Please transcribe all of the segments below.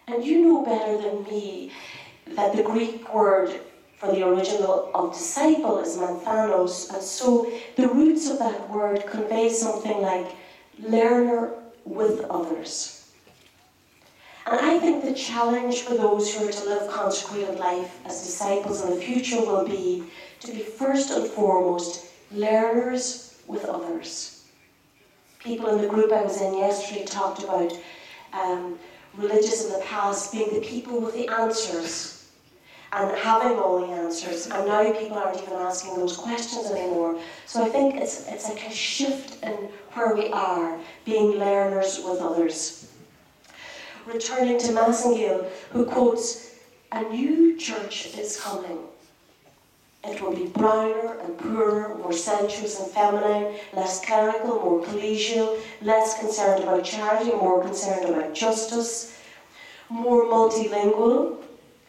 And you know better than me that the Greek word for the original of disciple is manthanos, and so the roots of that word convey something like learner with others. And I think the challenge for those who are to live consecrated life as disciples in the future will be to be first and foremost learners with others. People in the group I was in yesterday talked about religious in the past being the people with the answers and having all the answers, and now people aren't even asking those questions anymore. So I think it's like a shift in where we are, being learners with others. Returning to Massengale, who quotes, "A new church is coming. It will be browner and poorer, more sensuous and feminine, less clerical, more collegial, less concerned about charity, more concerned about justice, more multilingual,"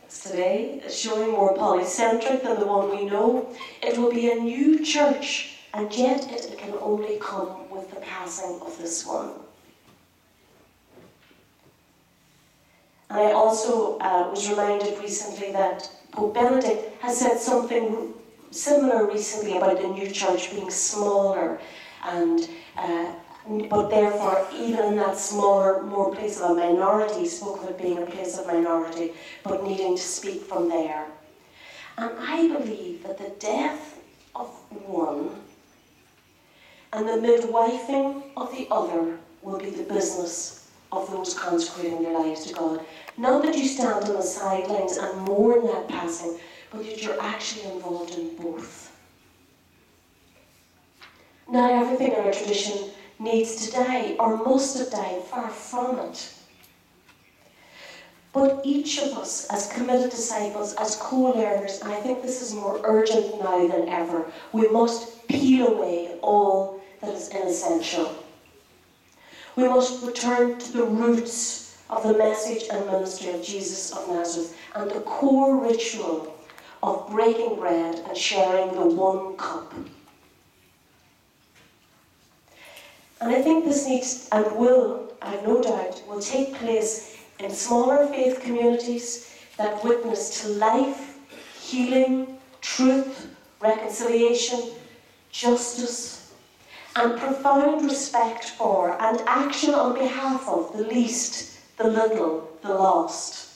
as today, showing more polycentric than the one we know. It will be a new church, and yet it can only come with the passing of this one. And I also was reminded recently that Pope Benedict has said something similar recently about the new church being smaller, and but therefore, even in that smaller, more place of a minority, he spoke of it being a place of minority, but needing to speak from there. And I believe that the death of one and the midwifing of the other will be the business of those consecrating their lives to God. Not that you stand on the sidelines and mourn that passing, but that you're actually involved in both. Not everything in our tradition needs to die or must have died, far from it. But each of us, as committed disciples, as co-learners, and I think this is more urgent now than ever, we must peel away all that is inessential. We must return to the roots of the message and ministry of Jesus of Nazareth and the core ritual of breaking bread and sharing the one cup. And I think this needs and will, I have no doubt, will take place in smaller faith communities that witness to life, healing, truth, reconciliation, justice, and profound respect for and action on behalf of the least, the little, the lost.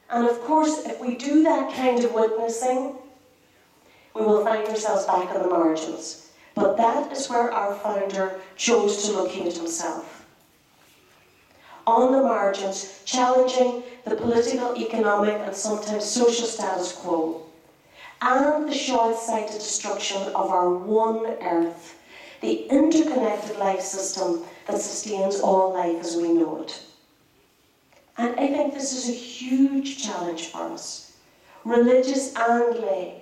And of course, if we do that kind of witnessing, we will find ourselves back on the margins. But that is where our founder chose to locate himself. On the margins, challenging the political, economic, and sometimes social status quo, and the short-sighted destruction of our one earth, the interconnected life system that sustains all life as we know it. And I think this is a huge challenge for us, religious and lay.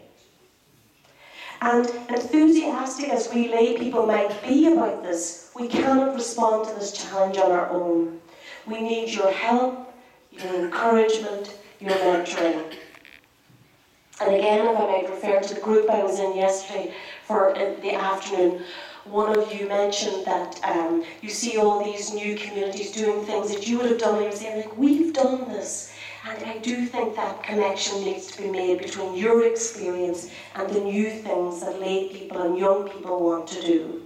And enthusiastic as we lay people might be about this, we cannot respond to this challenge on our own. We need your help, your encouragement, your mentoring. And again, if I might refer to the group I was in yesterday for the afternoon, one of you mentioned that you see all these new communities doing things that you would have done, and you're saying, like, we've done this. And I do think that connection needs to be made between your experience and the new things that lay people and young people want to do.